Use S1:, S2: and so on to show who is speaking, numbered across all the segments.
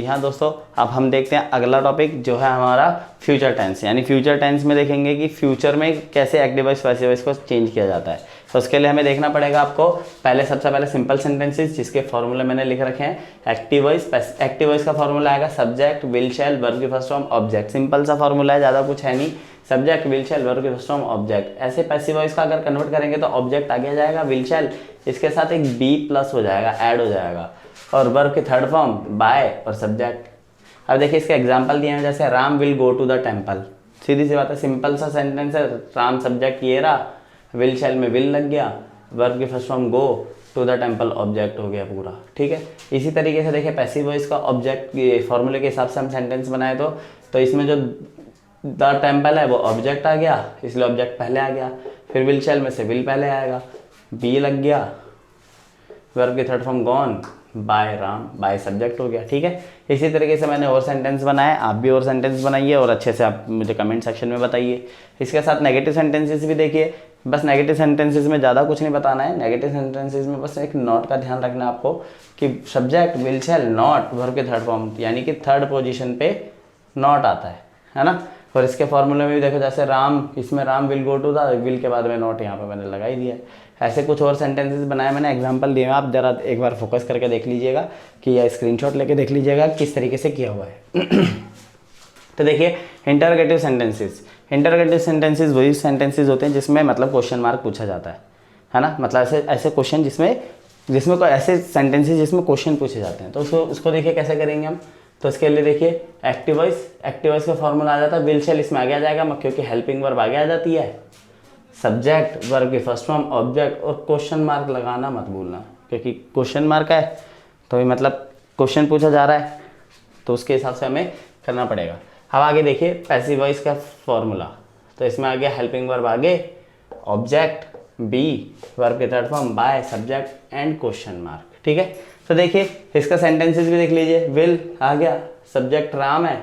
S1: जी हाँ दोस्तों, अब हम देखते हैं अगला टॉपिक जो है हमारा फ्यूचर टेंस। यानी फ्यूचर टेंस में देखेंगे कि फ्यूचर में कैसे एक्टिव वॉइस पैसिव वॉइस को चेंज किया जाता है। तो उसके लिए हमें देखना पड़ेगा आपको सबसे पहले सिंपल सेंटेंसेस जिसके फॉर्मूले मैंने लिख रखे हैं। एक्टिव वॉइस का फॉर्मूला आएगा सब्जेक्ट विल शैल वर्ब की फर्स्ट फॉर्म ऑब्जेक्ट। सिंपल सा फॉर्मूला है, ज़्यादा कुछ है नहीं। सब्जेक्ट विल शैल वर्ब की फर्स्ट फॉर्म ऑब्जेक्ट। ऐसे पैसिव वॉइस का अगर कन्वर्ट करेंगे तो ऑब्जेक्ट आगे जाएगा विल शैल, इसके साथ एक बी प्लस हो जाएगा, ऐड हो जाएगा, और वर्ब की थर्ड फॉर्म बाय और सब्जेक्ट। अब देखिए इसके एग्जांपल दिए हैं, जैसे Ram will go to the temple. सीधी सी बात है, सिंपल सा सेंटेंस है। राम सब्जेक्ट ये रहा, विल शैल में विल लग गया, वर्ब की first form go, to the temple object हो गया पूरा। ठीक है, इसी तरीके से देखिए पैसिव वॉइस का ऑब्जेक्ट फॉर्मूले के हिसाब से हम सेंटेंस बनाए तो इसमें जो द टेम्पल है वो ऑब्जेक्ट आ गया, इसलिए ऑब्जेक्ट पहले आ गया। फिर विल शैल में से विल पहले आएगा, बी लग गया, वर्ब की third form gone, by Ram, by subject हो गया। ठीक है, इसी तरीके से मैंने और सेंटेंस बनाए, आप भी और सेंटेंस बनाइए और अच्छे से आप मुझे कमेंट सेक्शन में बताइए। इसके साथ नेगेटिव सेंटेंसेस भी देखिए। बस नेगेटिव सेंटेंसेस में ज़्यादा कुछ नहीं बताना है। नेगेटिव सेंटेंसेस में बस एक नॉट का ध्यान रखना है आपको कि subject will shall not verb के थर्ड फॉर्म, यानी कि थर्ड पोजीशन पे नॉट आता है ना। और इसके फॉर्मूले में भी देखो, जैसे राम, इसमें Ram will go to the, will के बाद में नॉट यहाँ पे मैंने लगा ही दिया है। ऐसे कुछ और सेंटेंसेस बनाए मैंने, एग्जांपल दिए हैं, आप जरा एक बार फोकस करके देख लीजिएगा कि या स्क्रीनशॉट लेके देख लीजिएगा किस तरीके से किया हुआ है। तो देखिए इंटरोगेटिव सेंटेंसेस वही सेंटेंसेस होते हैं जिसमें मतलब क्वेश्चन मार्क पूछा जाता है ना। मतलब ऐसे क्वेश्चन जिसमें कोई ऐसे सेंटेंसेस जिसमें क्वेश्चन पूछे जाते हैं। तो उसको देखिए कैसे करेंगे हम। तो इसके लिए देखिए एक्टिव वॉइस का फॉर्मूला आ जाता है विल शैल, इसमें आगे आ जाएगा क्योंकि हेल्पिंग वर्ब आगे आ जाती है, सब्जेक्ट वर्ब की फर्स्ट फॉर्म ऑब्जेक्ट, और क्वेश्चन मार्क लगाना मत भूलना क्योंकि क्वेश्चन मार्क है तो ये मतलब क्वेश्चन पूछा जा रहा है, तो उसके हिसाब से हमें करना पड़ेगा। अब आगे देखिए पैसिव वॉइस का फॉर्मूला। तो इसमें आ गया हेल्पिंग वर्ब आगे, ऑब्जेक्ट बी, वर्ब के third form by, subject and question mark. ठीक है, तो देखिए इसका सेंटेंसेस भी देख लीजिए। विल आ गया, सब्जेक्ट राम है,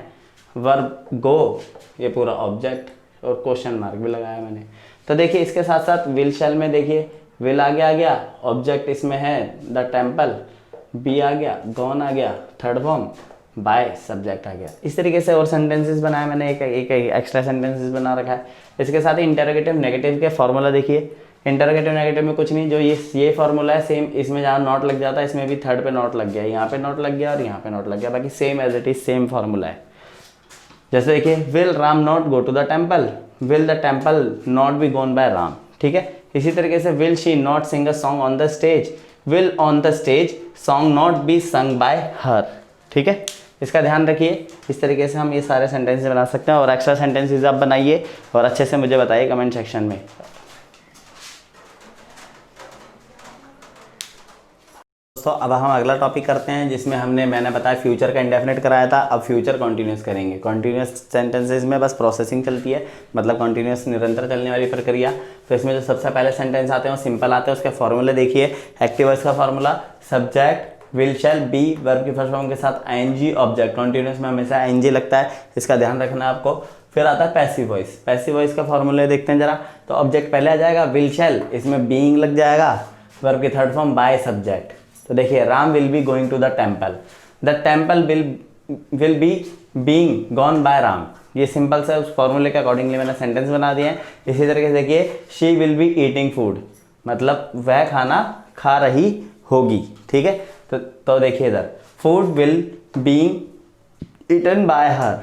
S1: वर्ब गो, ये पूरा ऑब्जेक्ट और क्वेश्चन मार्क भी लगाया मैंने। तो देखिए इसके साथ साथ विल शैल में देखिए विल आगे आ गया, ऑब्जेक्ट इसमें है द टेम्पल, बी आ गया, गॉन आ गया, थर्ड फॉर्म बाय, सब्जेक्ट आ गया। इस तरीके से और सेंटेंसेस बनाए मैंने, एक एक्स्ट्रा सेंटेंसेस बना रखा है। इसके साथ ही इंटरोगेटिव नेगेटिव के फॉर्मूला देखिए। इंटरोगेटिव नेगेटिव में कुछ नहीं, जो ये फॉर्मूला है सेम, इसमें जहाँ नॉट लग जाता है इसमें भी थर्ड पे नॉट लग गया, यहाँ पे नॉट लग गया और यहाँ पे नॉट लग गया, बाकी same as it is same formula है। जैसे देखिए will Ram not go to the temple, will the temple not be gone by Ram. ठीक है, इसी तरीके से will she not sing a song on the stage, will on the stage song not be sung by her. ठीक है, इसका ध्यान रखिए। इस तरीके से हम ये सारे सेंटेंसेस बना सकते हैं और एक्स्ट्रा सेंटेंसेस आप बनाइए और अच्छे से मुझे बताइए कमेंट सेक्शन में। दोस्तों अब हम अगला टॉपिक करते हैं जिसमें मैंने बताया फ्यूचर का इंडेफिनिट कराया था। अब फ्यूचर कॉन्टिन्यूस करेंगे। कॉन्टिन्यूस सेंटेंसेस में बस प्रोसेसिंग चलती है, मतलब कॉन्टिन्यूस निरंतर चलने वाली प्रक्रिया। तो इसमें जो सबसे पहले सेंटेंस आते हैं वो सिंपल आते हैं, उसके फॉर्मूले देखिए। एक्टिव वॉइस का formula subject will shall B, verb की फर्स्ट फॉर्म के साथ आईएनजी ऑब्जेक्ट, कॉन्टिन्यूस में हमेशा आईएनजी लगता है, इसका ध्यान रखना है आपको। फिर आता है पैसिव वॉइस। पैसिव वॉइस का फॉर्मूले देखते हैं जरा। तो ऑब्जेक्ट पहले आ जाएगा विल शैल, इसमें बीइंग लग जाएगा, वर्ब की थर्ड फॉर्म बाय, सब्जेक्ट। तो देखिए Ram will be going to the temple, the temple will be being gone by Ram. ये सिंपल से उस फॉर्मूले के अकॉर्डिंगली मैंने सेंटेंस बना दिए हैं। इसी तरीके से देखिए she will be eating food, मतलब वह खाना खा रही होगी। ठीक है, तो देखिए इधर food will being eaten by her.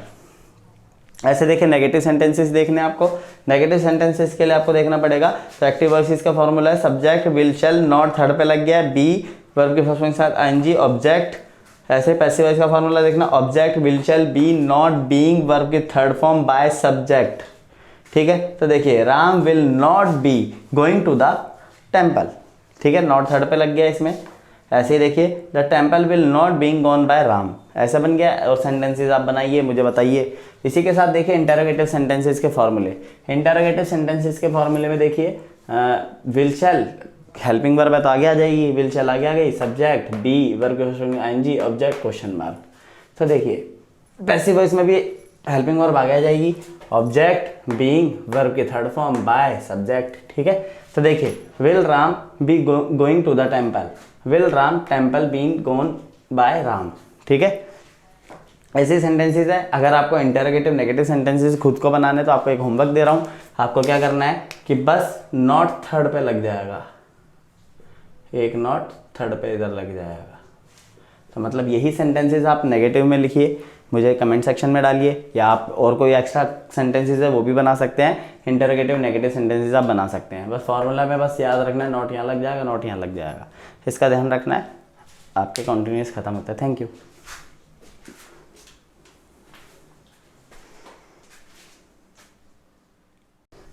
S1: ऐसे देखिए नेगेटिव सेंटेंसेस देखने आपको। नेगेटिव सेंटेंसेस के लिए आपको देखना पड़ेगा। तो एक्टिव वॉइस का फॉर्मूला है subject will shall not third पे लग गया है, बी वर्ब के फर्स्ट फॉर्म के साथ आईएनजी ऑब्जेक्ट। ऐसे पैसिव वॉइस का फॉर्मूला देखना, object will shall be not being verb की थर्ड फॉर्म बाय, सब्जेक्ट। ठीक है, तो देखिए Ram will not be going to the temple. ठीक है, नॉट थर्ड पे लग गया इसमें। ऐसे ही देखिए the temple will not being gone by Ram, ऐसा बन गया। और सेंटेंसेस आप बनाइए, मुझे बताइए। इसी के साथ देखिए इंटरोगेटिव सेंटेंसेस के फॉर्मूले। इंटरोगेटिव सेंटेंसेस के फॉर्मूले में देखिए विल शैल हेल्पिंग वर्ब है तो आगे आ जाएगी, विल शैल आगे आ गई, सब्जेक्ट बी, वर्ब के आईएनजी ऑब्जेक्ट क्वेश्चन मार्क। तो देखिए पैसिव वॉइस में भी हेल्पिंग वर्ब आगे आ जाएगी, ऑब्जेक्ट बीइंग, वर्ब की थर्ड फॉर्म बाय, सब्जेक्ट। ठीक है, तो देखिए will Ram be going to the temple, will Ram temple being gone by Ram. ठीक है, ऐसे सेंटेंसेस है। अगर आपको इंटरोगेटिव नेगेटिव सेंटेंसेस खुद को बनाने तो आपको एक होमवर्क दे रहा हूँ, आपको क्या करना है कि बस नॉट थर्ड पे लग जाएगा, एक नॉट थर्ड पे इधर लग जाएगा। तो मतलब यही सेंटेंसेस आप नेगेटिव में लिखिए, मुझे कमेंट सेक्शन में डालिए, या आप और कोई एक्स्ट्रा सेंटेंसेस है वो भी बना सकते हैं। इंटरोगेटिव नेगेटिव सेंटेंसेस आप बना सकते हैं। बस फॉर्मूला में बस याद रखना है, नॉट यहाँ लग जाएगा, नॉट यहाँ लग जाएगा, इसका ध्यान रखना है। आपके कॉन्टिन्यूस खत्म होता है। Thank you.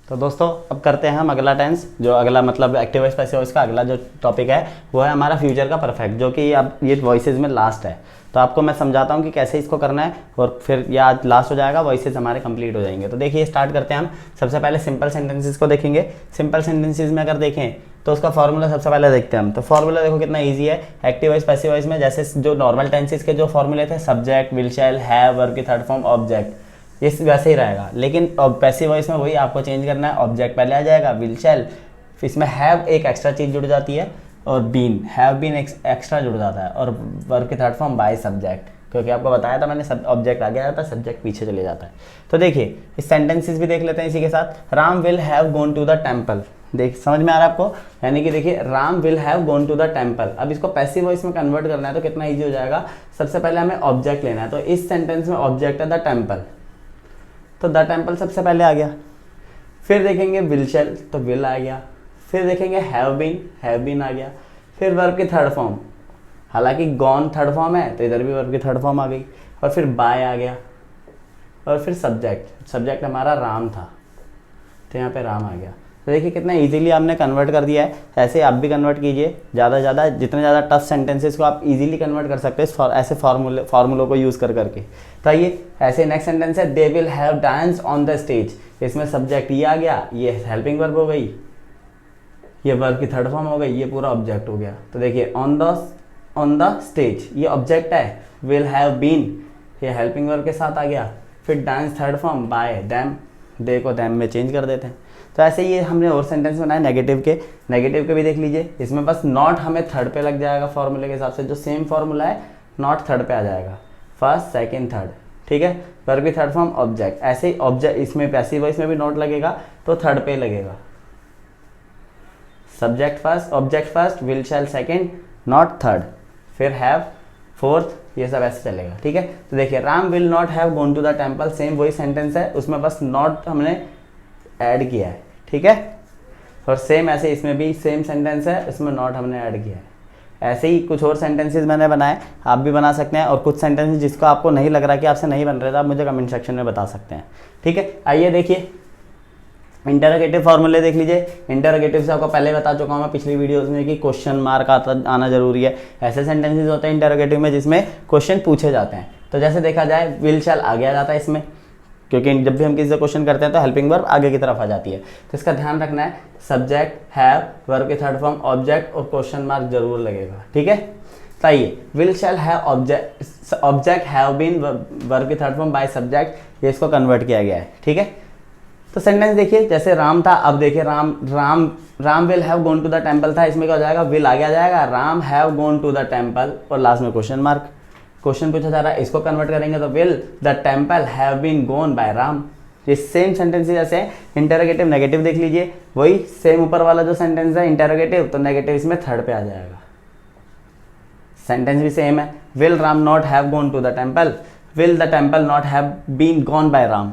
S1: तो दोस्तों अब करते हैं हम अगला टेंस, जो अगला मतलब एक्टिव वॉइस पैसिव वॉइस का अगला जो टॉपिक है वो है हमारा फ्यूचर का परफेक्ट, जो कि अब ये वॉइसेस में लास्ट है। तो आपको मैं समझाता हूँ कि कैसे इसको करना है, और फिर ये आज लास्ट हो जाएगा, वॉइसेस हमारे कंप्लीट हो जाएंगे। तो देखिए स्टार्ट करते हैं हम। सबसे पहले सिंपल सेंटेंसेस को देखेंगे। सिंपल सेंटेंसेस में अगर देखें तो उसका फॉर्मूला सबसे पहले देखते हैं हम। तो फॉर्मूला देखो कितना ईजी है। एक्टिव वॉइस पैसिव वॉइस में जैसे जो नॉर्मल टेंसेस के जो फॉर्मूले थे, subject, will, shall, have, verb की थर्ड फॉर्म, ऑब्जेक्ट, ये वैसे ही रहेगा। लेकिन पैसिव वॉइस में वही आपको चेंज करना है, ऑब्जेक्ट पहले आ जाएगा, विल, शैल, इसमें हैव एक एक्स्ट्रा चीज़ जुड़ जाती है, और बीन, हैव बीन एक्स्ट्रा जुड़ जाता है, और वर्ब की थर्ड फॉर्म बाय सब्जेक्ट, क्योंकि आपको बताया था मैंने, सब ऑब्जेक्ट आगे जाता है, सब्जेक्ट पीछे चले जाता है। तो देखिए इस सेंटेंसेस भी देख लेते हैं इसी के साथ। Ram will have gone to the temple, देख समझ में आ रहा है आपको, यानी कि देखिए Ram will have gone to the temple. अब इसको पैसिव वॉइस में कन्वर्ट करना है तो कितना ईजी हो जाएगा। सबसे पहले हमें ऑब्जेक्ट लेना है, तो इस सेंटेंस में ऑब्जेक्ट है द टेम्पल, तो द टेम्पल सबसे पहले आ गया। फिर देखेंगे विल शैल, तो विल आ गया। फिर देखेंगे हैव बीन आ गया। फिर वर्ब की थर्ड फॉर्म, हालांकि गॉन थर्ड फॉर्म है तो इधर भी वर्ब की थर्ड फॉर्म आ गई। और फिर बाय आ गया, और फिर सब्जेक्ट हमारा राम था, तो यहाँ पे राम आ गया। तो देखिए कितना इजीली आपने कन्वर्ट कर दिया है। ऐसे आप भी कन्वर्ट कीजिए, ज़्यादा से ज़्यादा जितने ज़्यादा टफ सेंटेंसेस को आप इजीली कन्वर्ट कर सकते हैं ऐसे फार्मूलों को यूज़ कर करके। तो आइए ऐसे नेक्स्ट सेंटेंस है, they will have dance on the stage. इसमें सब्जेक्ट ये आ गया, ये हेल्पिंग वर्ब हो गई, ये वर्ब की थर्ड फॉर्म हो गई, ये पूरा ऑब्जेक्ट हो गया। तो देखिए ऑन द स्टेज ये ऑब्जेक्ट है, विल हैव बीन ये हेल्पिंग वर्ब के साथ आ गया। फिर dance third form by them, they को दैम में चेंज कर देते हैं। तो ऐसे ही हमने और सेंटेंस बनाए नेगेटिव के भी देख लीजिए। इसमें बस नॉट हमें थर्ड पे लग जाएगा फॉर्मूले के हिसाब से, जो सेम फॉर्मूला है नॉट थर्ड पे आ जाएगा, फर्स्ट सेकंड थर्ड, ठीक है। वर्ब की थर्ड फॉर्म ऑब्जेक्ट, ऐसे ही ऑब्जेक्ट इसमें पैसिव वॉइस में भी नॉट लगेगा तो थर्ड पे लगेगा, subject first, object first, will shall second, not third, फिर हैव फोर्थ, ये सब ऐसे चलेगा, ठीक है। तो देखिए Ram will not have gone to the temple, same वही सेंटेंस है, उसमें बस नॉट हमने ऐड किया है, ठीक है। और सेम ऐसे इसमें भी सेम सेंटेंस है, इसमें नॉट हमने ऐड किया है। ऐसे ही कुछ और सेंटेंसेस मैंने बनाए, आप भी बना सकते हैं। और कुछ सेंटेंसेस जिसको आपको नहीं लग रहा कि आपसे नहीं बन रहे थे, आप मुझे कमेंट सेक्शन में बता सकते हैं, ठीक है। आइए देखिए इंटरोगेटिव फॉर्मूले देख लीजिए। इंटरोगेटिव से आपको पहले बता चुका हूँ मैं पिछली वीडियोस में कि क्वेश्चन मार्क आना जरूरी है। ऐसे सेंटेंसेस होते हैं इंटरोगेटिव में जिसमें क्वेश्चन पूछे जाते हैं। तो जैसे देखा जाए विल शैल आगे आ जाता है इसमें, क्योंकि जब भी हम किसी से क्वेश्चन करते हैं तो हेल्पिंग वर्ब आगे की तरफ आ जाती है। तो इसका ध्यान रखना है, सब्जेक्ट हैव, वर्ब की थर्ड फॉर्म ऑब्जेक्ट और क्वेश्चन मार्क जरूर लगेगा, ठीक है। तो आइए will shall have object have been, verb की थर्ड फॉर्म बाय सब्जेक्ट, ये इसको कन्वर्ट किया गया है, ठीक है। तो सेंटेंस देखिए, जैसे राम था, अब देखिए Ram will have gone to the temple था, इसमें क्या हो जाएगा, विल आगे आ जाएगा, Ram have gone to the temple, और लास्ट में क्वेश्चन मार्क, क्वेश्चन पूछा जा रहा है, इसको कन्वर्ट करेंगे तो will the temple have been gone by Ram. ये सेम सेंटेंस जैसे इंटरोगेटिव नेगेटिव देख लीजिए, वही सेम ऊपर वाला जो सेंटेंस है इंटरोगेटिव, तो नेगेटिव इसमें थर्ड पे आ जाएगा। सेंटेंस भी सेम है, will Ram not have gone to the temple, will the temple not have been gone by Ram,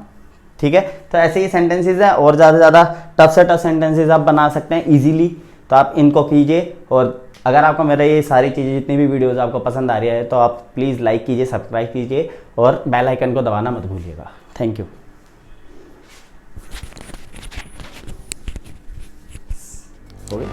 S1: ठीक है। तो ऐसे ही सेंटेंसेस हैं, और ज़्यादा से ज़्यादा टफ से टफ सेंटेंसेस आप बना सकते हैं इजीली। तो आप इनको कीजिए, और अगर आपको मेरा ये सारी चीज़ें जितनी भी वीडियोस आपको पसंद आ रही है तो आप प्लीज़ लाइक कीजिए, सब्सक्राइब कीजिए, और बेल आइकन को दबाना मत भूलिएगा। Thank you. हो गया।